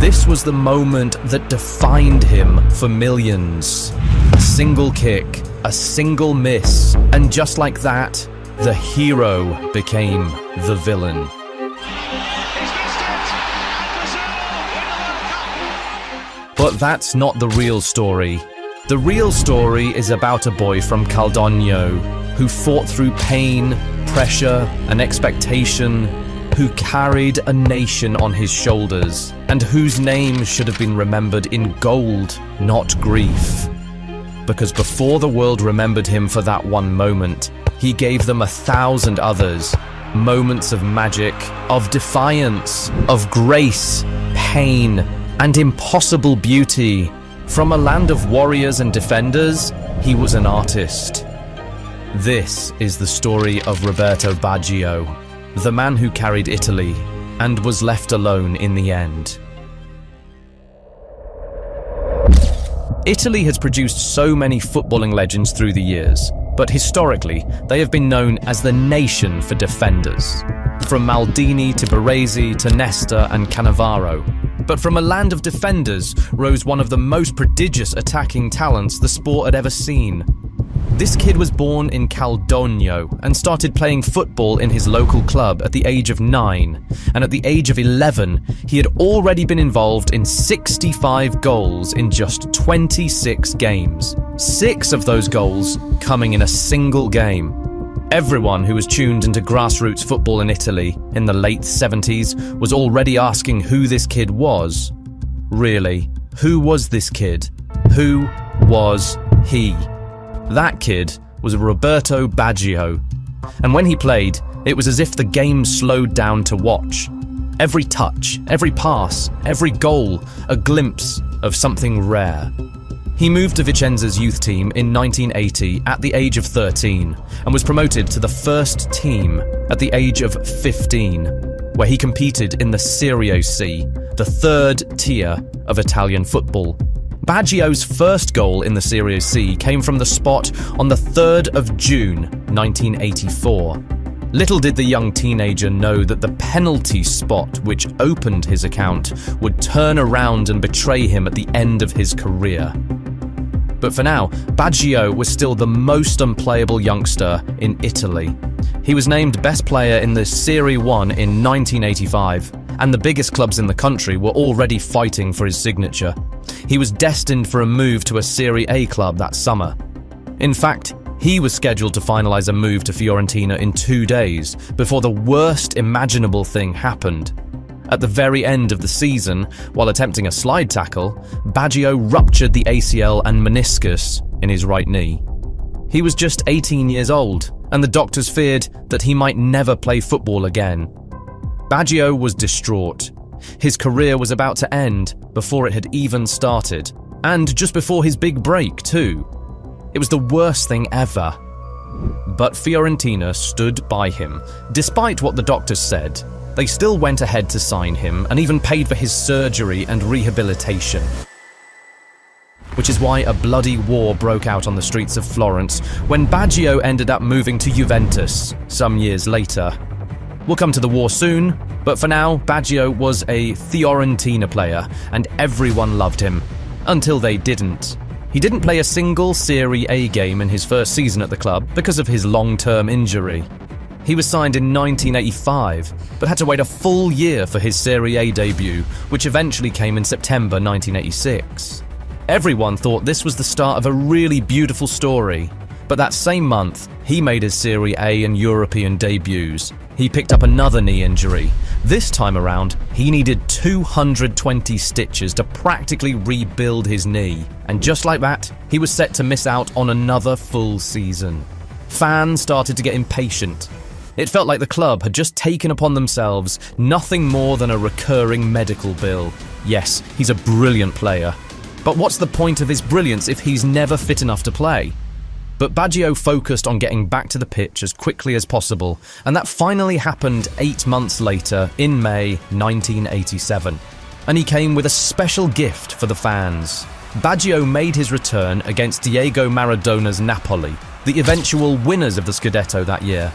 This was the moment that defined him for millions. A single kick, a single miss, and just like that, the hero became the villain. But that's not the real story. The real story is about a boy from Caldogno who fought through pain, pressure, and expectation, who carried a nation on his shoulders, and whose name should have been remembered in gold, not grief. Because before the world remembered him for that one moment, he gave them 1,000 others, moments of magic, of defiance, of grace, pain, and impossible beauty. From a land of warriors and defenders, he was an artist. This is the story of Roberto Baggio, the man who carried Italy and was left alone in the end. Italy has produced so many footballing legends through the years, but historically, they have been known as the nation for defenders. From Maldini to Baresi to Nesta and Cannavaro. But from a land of defenders rose one of the most prodigious attacking talents the sport had ever seen. This kid was born in Caldogno and started playing football in his local club at the age of 9. And at the age of 11, he had already been involved in 65 goals in just 26 games. 6 of those goals coming in a single game. Everyone who was tuned into grassroots football in Italy in the late 70s was already asking who this kid was. Really, who was this kid? Who was he? That kid was Roberto Baggio. And when he played, it was as if the game slowed down to watch. Every touch, every pass, every goal, a glimpse of something rare. He moved to Vicenza's youth team in 1980 at the age of 13 and was promoted to the first team at the age of 15, where he competed in the Serie C, the third tier of Italian football. Baggio's first goal in the Serie C came from the spot on the 3rd of June 1984. Little did the young teenager know that the penalty spot which opened his account would turn around and betray him at the end of his career. But for now, Baggio was still the most unplayable youngster in Italy. He was named best player in the Serie 1 in 1985, and the biggest clubs in the country were already fighting for his signature. He was destined for a move to a Serie A club that summer. In fact, he was scheduled to finalize a move to Fiorentina in 2 days before the worst imaginable thing happened. At the very end of the season, while attempting a slide tackle, Baggio ruptured the ACL and meniscus in his right knee. He was just 18 years old, and the doctors feared that he might never play football again. Baggio was distraught. His career was about to end before it had even started, and just before his big break too. It was the worst thing ever. But Fiorentina stood by him. Despite what the doctors said, they still went ahead to sign him and even paid for his surgery and rehabilitation. Which is why a bloody war broke out on the streets of Florence when Baggio ended up moving to Juventus some years later. We'll come to the war soon, but for now, Baggio was a Fiorentina player and everyone loved him. Until they didn't. He didn't play a single Serie A game in his first season at the club because of his long-term injury. He was signed in 1985, but had to wait a full year for his Serie A debut, which eventually came in September 1986. Everyone thought this was the start of a really beautiful story, but that same month, he made his Serie A and European debuts. He picked up another knee injury. This time around, he needed 220 stitches to practically rebuild his knee. And just like that, he was set to miss out on another full season. Fans started to get impatient. It felt like the club had just taken upon themselves nothing more than a recurring medical bill. Yes, he's a brilliant player. But what's the point of his brilliance if he's never fit enough to play? But Baggio focused on getting back to the pitch as quickly as possible, and that finally happened 8 months later in May 1987. And he came with a special gift for the fans. Baggio made his return against Diego Maradona's Napoli, the eventual winners of the Scudetto that year.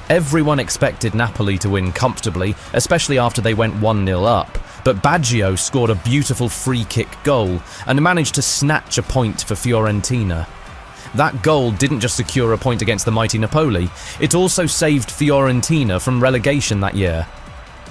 Everyone expected Napoli to win comfortably, especially after they went 1-0 up, but Baggio scored a beautiful free-kick goal and managed to snatch a point for Fiorentina. That goal didn't just secure a point against the mighty Napoli, it also saved Fiorentina from relegation that year.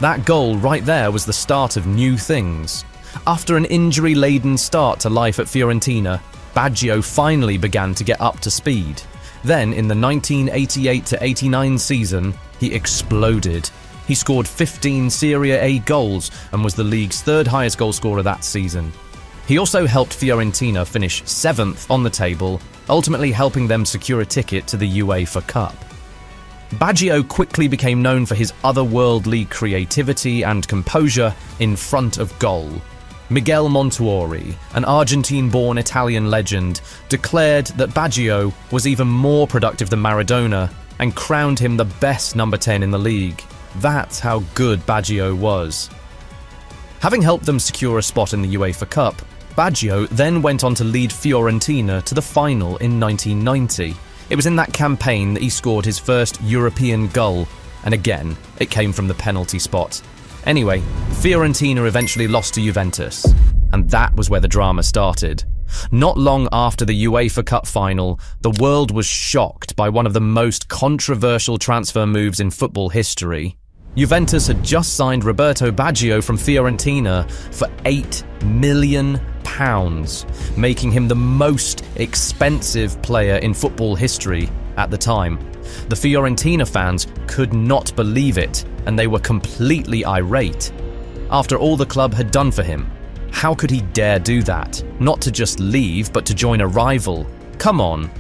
That goal right there was the start of new things. After an injury-laden start to life at Fiorentina, Baggio finally began to get up to speed. Then, in the 1988-89 season, he exploded. He scored 15 Serie A goals and was the league's third highest goal scorer that season. He also helped Fiorentina finish 7th on the table, ultimately helping them secure a ticket to the UEFA Cup. Baggio quickly became known for his otherworldly creativity and composure in front of goal. Miguel Montuori, an Argentine-born Italian legend, declared that Baggio was even more productive than Maradona and crowned him the best number 10 in the league. That's how good Baggio was. Having helped them secure a spot in the UEFA Cup, Baggio then went on to lead Fiorentina to the final in 1990. It was in that campaign that he scored his first European goal, and again, it came from the penalty spot. Anyway, Fiorentina eventually lost to Juventus, and that was where the drama started. Not long after the UEFA Cup final, the world was shocked by one of the most controversial transfer moves in football history. Juventus had just signed Roberto Baggio from Fiorentina for £8 million, making him the most expensive player in football history at the time. The Fiorentina fans could not believe it, and they were completely irate. After all the club had done for him, how could he dare do that? Not to just leave, but to join a rival. Come on.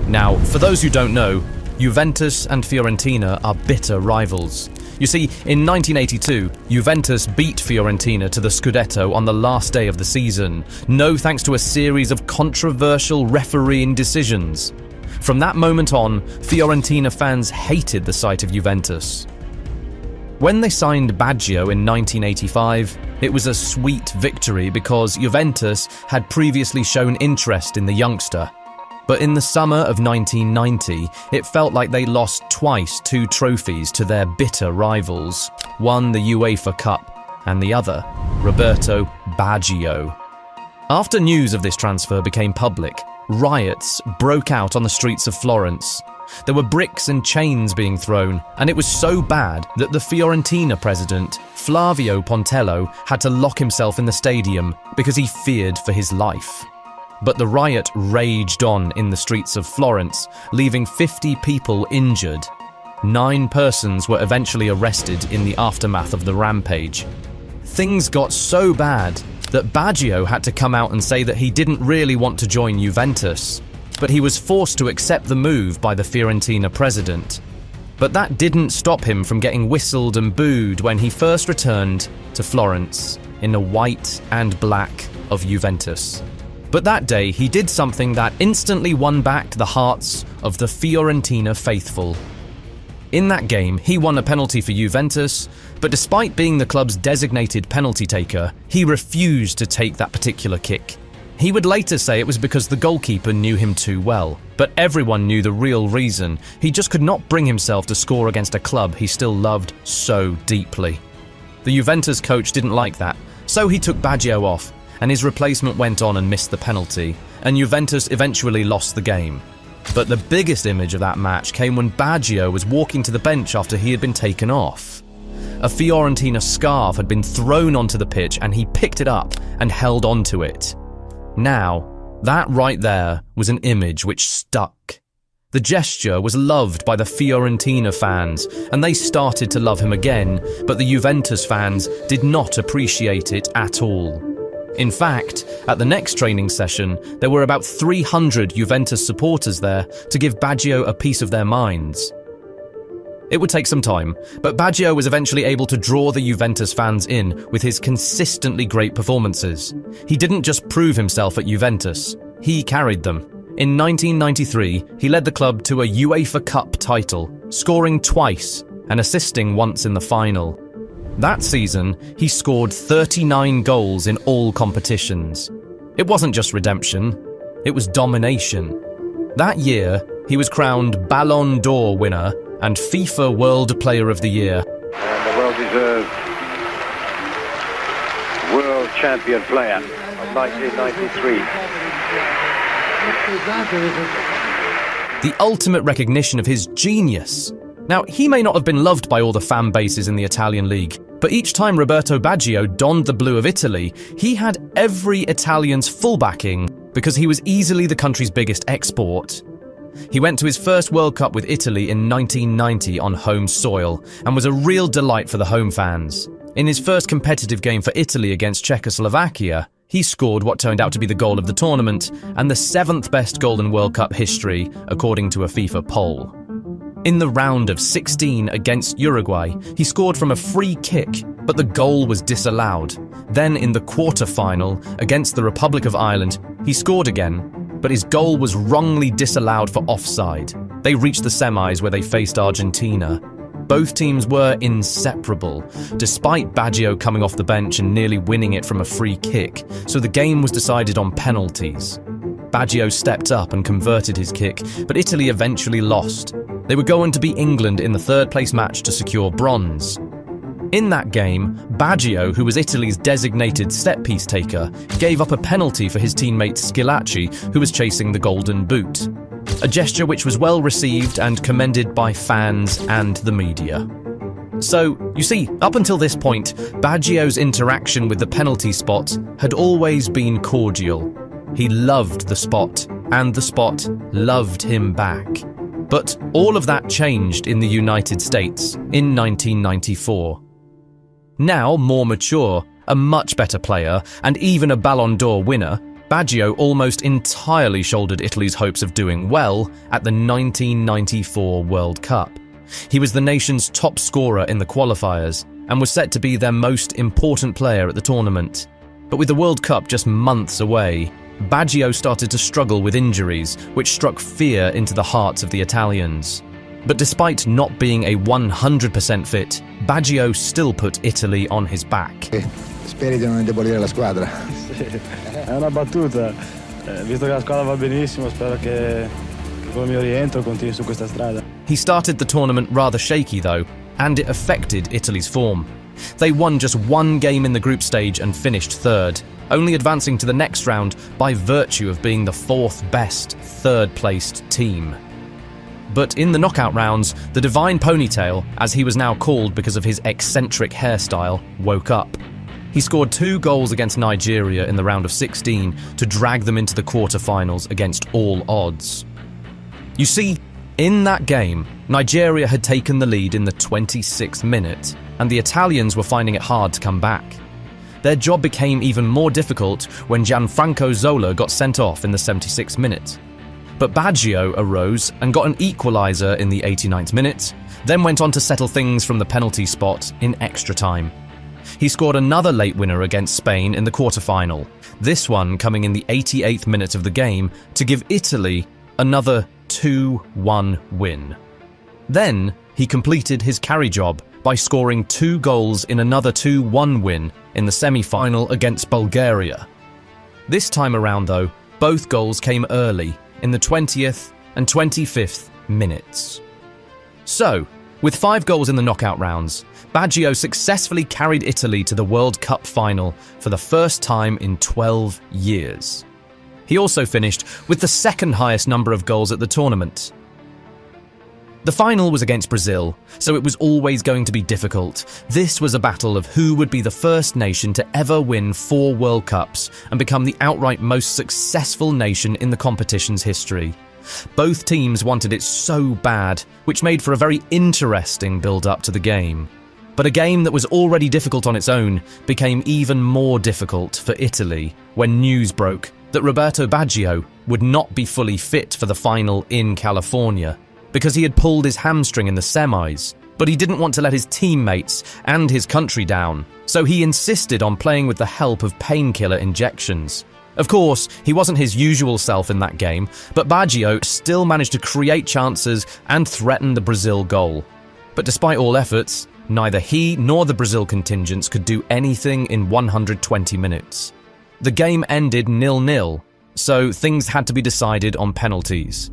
Now, for those who don't know, Juventus and Fiorentina are bitter rivals. You see, in 1982, Juventus beat Fiorentina to the Scudetto on the last day of the season, no thanks to a series of controversial refereeing decisions. From that moment on, Fiorentina fans hated the sight of Juventus. When they signed Baggio in 1985, it was a sweet victory because Juventus had previously shown interest in the youngster. But in the summer of 1990, it felt like they lost twice 2 trophies to their bitter rivals, one the UEFA Cup and the other, Roberto Baggio. After news of this transfer became public, riots broke out on the streets of Florence. There were bricks and chains being thrown, and it was so bad that the Fiorentina president, Flavio Pontello, had to lock himself in the stadium because he feared for his life. But the riot raged on in the streets of Florence, leaving 50 people injured. 9 persons were eventually arrested in the aftermath of the rampage. Things got so bad that Baggio had to come out and say that he didn't really want to join Juventus, but he was forced to accept the move by the Fiorentina president. But that didn't stop him from getting whistled and booed when he first returned to Florence in the white and black of Juventus. But that day, he did something that instantly won back the hearts of the Fiorentina faithful. In that game, he won a penalty for Juventus, but despite being the club's designated penalty taker, he refused to take that particular kick. He would later say it was because the goalkeeper knew him too well, but everyone knew the real reason. He just could not bring himself to score against a club he still loved so deeply. The Juventus coach didn't like that, so he took Baggio off, and his replacement went on and missed the penalty, and Juventus eventually lost the game. But the biggest image of that match came when Baggio was walking to the bench after he had been taken off. A Fiorentina scarf had been thrown onto the pitch and he picked it up and held onto it. Now, that right there was an image which stuck. The gesture was loved by the Fiorentina fans, and they started to love him again, but the Juventus fans did not appreciate it at all. In fact, at the next training session, there were about 300 Juventus supporters there to give Baggio a piece of their minds. It would take some time, but Baggio was eventually able to draw the Juventus fans in with his consistently great performances. He didn't just prove himself at Juventus, he carried them. In 1993, he led the club to a UEFA Cup title, scoring twice and assisting once in the final. That season, he scored 39 goals in all competitions. It wasn't just redemption, it was domination. That year, he was crowned Ballon d'Or winner and FIFA World Player of the Year. And the well-deserved world champion player of 1993. The ultimate recognition of his genius. Now, he may not have been loved by all the fan bases in the Italian league, but each time Roberto Baggio donned the blue of Italy, he had every Italian's full backing because he was easily the country's biggest export. He went to his first World Cup with Italy in 1990 on home soil and was a real delight for the home fans. In his first competitive game for Italy against Czechoslovakia, he scored what turned out to be the goal of the tournament and the 7th best goal in World Cup history, according to a FIFA poll. In the round of 16 against Uruguay, he scored from a free kick, but the goal was disallowed. Then in the quarter-final against the Republic of Ireland, he scored again, but his goal was wrongly disallowed for offside. They reached the semis where they faced Argentina. Both teams were inseparable, despite Baggio coming off the bench and nearly winning it from a free kick, so the game was decided on penalties. Baggio stepped up and converted his kick, but Italy eventually lost. They were going to beat England in the third-place match to secure bronze. In that game, Baggio, who was Italy's designated set-piece taker, gave up a penalty for his teammate Schillaci, who was chasing the Golden Boot. A gesture which was well received and commended by fans and the media. So, you see, up until this point, Baggio's interaction with the penalty spot had always been cordial. He loved the spot, and the spot loved him back. But all of that changed in the United States in 1994. Now more mature, a much better player, and even a Ballon d'Or winner, Baggio almost entirely shouldered Italy's hopes of doing well at the 1994 World Cup. He was the nation's top scorer in the qualifiers and was set to be their most important player at the tournament. But with the World Cup just months away, Baggio started to struggle with injuries, which struck fear into the hearts of the Italians. But despite not being a 100% fit, Baggio still put Italy on his back. Speri di non indebolire la squadra. È una battuta. Visto che la squadra va benissimo, spero che con il mio rientro continui su questa strada. He started the tournament rather shaky though, and it affected Italy's form. They won just one game in the group stage and finished third, only advancing to the next round by virtue of being the 4th best, third-placed team. But in the knockout rounds, the Divine Ponytail, as he was now called because of his eccentric hairstyle, woke up. He scored 2 goals against Nigeria in the round of 16 to drag them into the quarter-finals against all odds. You see, in that game, Nigeria had taken the lead in the 26th minute, and the Italians were finding it hard to come back. Their job became even more difficult when Gianfranco Zola got sent off in the 76th minute. But Baggio arose and got an equaliser in the 89th minute, then went on to settle things from the penalty spot in extra time. He scored another late winner against Spain in the quarter-final, this one coming in the 88th minute of the game to give Italy another 2-1 win. Then he completed his carry job by scoring 2 goals in another 2-1 win in the semi-final against Bulgaria. This time around though, both goals came early in the 20th and 25th minutes. So, with 5 goals in the knockout rounds, Baggio successfully carried Italy to the World Cup final for the first time in 12 years. He also finished with the 2nd highest number of goals at the tournament. The final was against Brazil, so it was always going to be difficult. This was a battle of who would be the first nation to ever win 4 World Cups and become the outright most successful nation in the competition's history. Both teams wanted it so bad, which made for a very interesting build-up to the game. But a game that was already difficult on its own became even more difficult for Italy when news broke that Roberto Baggio would not be fully fit for the final in California, because he had pulled his hamstring in the semis, but he didn't want to let his teammates and his country down, so he insisted on playing with the help of painkiller injections. Of course, he wasn't his usual self in that game, but Baggio still managed to create chances and threaten the Brazil goal. But despite all efforts, neither he nor the Brazil contingents could do anything in 120 minutes. The game ended 0-0, so things had to be decided on penalties.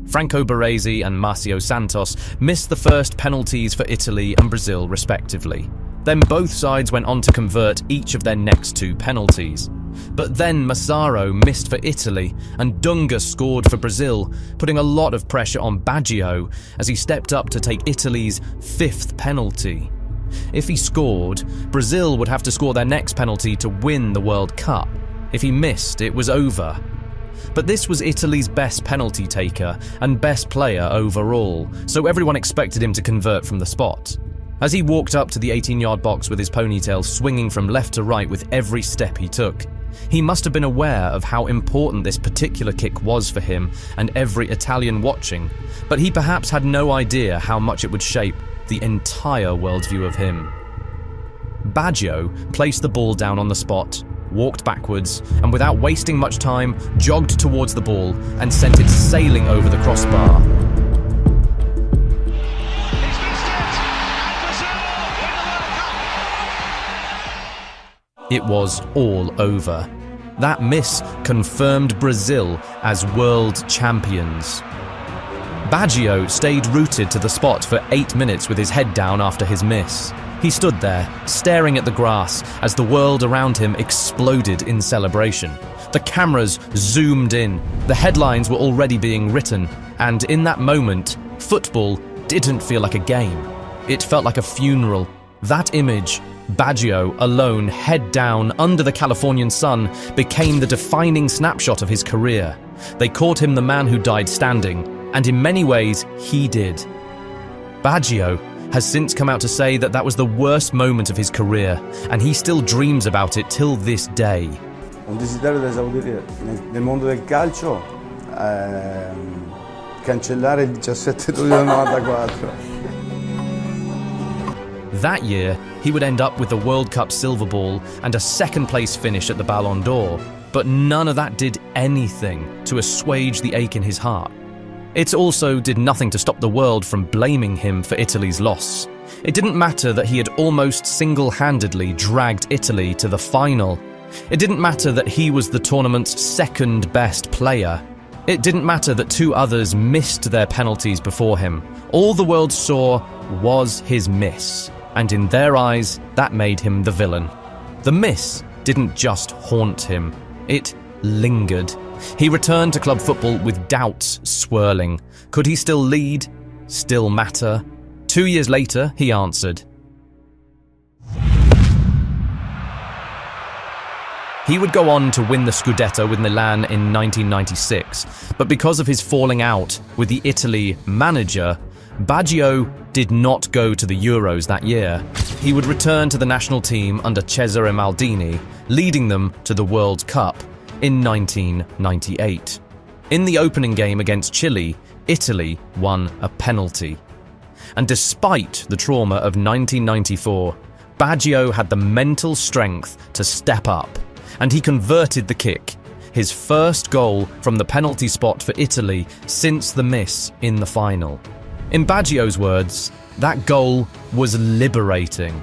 Franco Baresi and Marcio Santos missed the first penalties for Italy and Brazil respectively. Then both sides went on to convert each of their next 2 penalties. But then Massaro missed for Italy and Dunga scored for Brazil, putting a lot of pressure on Baggio as he stepped up to take Italy's 5th penalty. If he scored, Brazil would have to score their next penalty to win the World Cup. If he missed, it was over. But this was Italy's best penalty taker and best player overall, so everyone expected him to convert from the spot. As he walked up to the 18-yard box with his ponytail swinging from left to right with every step he took, he must have been aware of how important this particular kick was for him and every Italian watching, but he perhaps had no idea how much it would shape the entire worldview of him. Baggio placed the ball down on the spot, walked backwards, and without wasting much time, jogged towards the ball and sent it sailing over the crossbar. It was all over. That miss confirmed Brazil as world champions. Baggio stayed rooted to the spot for 8 minutes with his head down after his miss. He stood there, staring at the grass as the world around him exploded in celebration. The cameras zoomed in, the headlines were already being written, and in that moment, football didn't feel like a game. It felt like a funeral. That image, Baggio alone, head down under the Californian sun, became the defining snapshot of his career. They called him the man who died standing, and in many ways, he did. Baggio has since come out to say that that was the worst moment of his career, and he still dreams about it till this day. Un desiderio da esaudire nel mondo del calcio, cancellare il 17 luglio 94. That year, he would end up with the World Cup silver ball and a second-place finish at the Ballon d'Or, but none of that did anything to assuage the ache in his heart. It also did nothing to stop the world from blaming him for Italy's loss. It didn't matter that he had almost single-handedly dragged Italy to the final. It didn't matter that he was the tournament's second-best player. It didn't matter that 2 others missed their penalties before him. All the world saw was his miss, and in their eyes, that made him the villain. The miss didn't just haunt him, it lingered. He returned to club football with doubts swirling. Could he still lead? Still matter? 2 years later, he answered. He would go on to win the Scudetto with Milan in 1996, but because of his falling out with the Italy manager, Baggio did not go to the Euros that year. He would return to the national team under Cesare Maldini, leading them to the World Cup in 1998. In the opening game against Chile, Italy won a penalty. And despite the trauma of 1994, Baggio had the mental strength to step up, and he converted the kick, his first goal from the penalty spot for Italy since the miss in the final. In Baggio's words, that goal was liberating.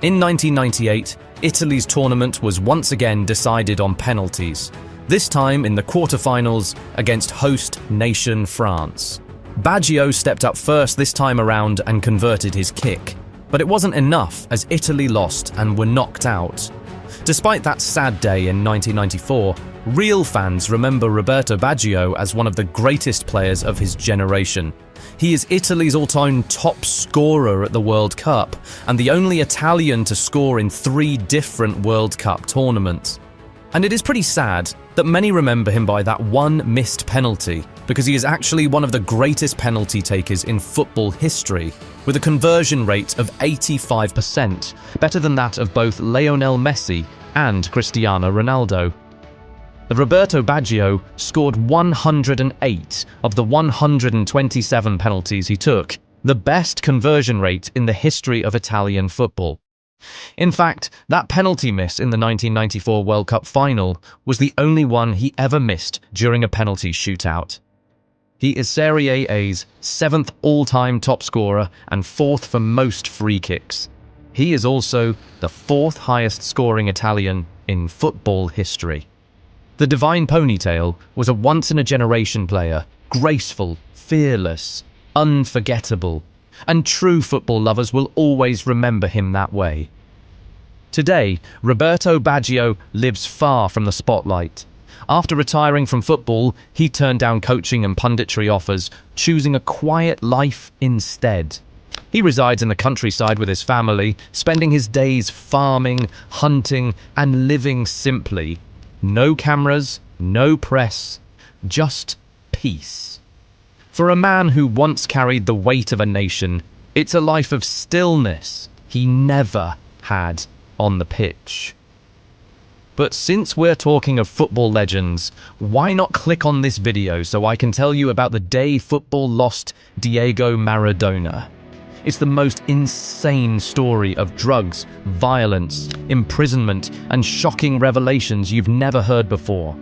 In 1998, Italy's tournament was once again decided on penalties, this time in the quarterfinals against host nation France. Baggio stepped up first this time around and converted his kick, but it wasn't enough as Italy lost and were knocked out. Despite that sad day in 1994, real fans remember Roberto Baggio as one of the greatest players of his generation. He is Italy's all-time top scorer at the World Cup and the only Italian to score in 3 different World Cup tournaments. And it is pretty sad that many remember him by that one missed penalty, because he is actually one of the greatest penalty takers in football history, with a conversion rate of 85%, better than that of both Lionel Messi and Cristiano Ronaldo. Roberto Baggio scored 108 of the 127 penalties he took, the best conversion rate in the history of Italian football. In fact, that penalty miss in the 1994 World Cup final was the only one he ever missed during a penalty shootout. He is Serie A's 7th all-time top scorer and 4th for most free kicks. He is also the 4th highest scoring Italian in football history. The Divine Ponytail was a once-in-a-generation player, graceful, fearless, unforgettable, and true football lovers will always remember him that way. Today, Roberto Baggio lives far from the spotlight. After retiring from football, he turned down coaching and punditry offers, choosing a quiet life instead. He resides in the countryside with his family, spending his days farming, hunting, and living simply. No cameras, no press, just peace. For a man who once carried the weight of a nation, it's a life of stillness he never had on the pitch. But since we're talking of football legends, why not click on this video so I can tell you about the day football lost Diego Maradona? It's the most insane story of drugs, violence, imprisonment, and shocking revelations you've never heard before.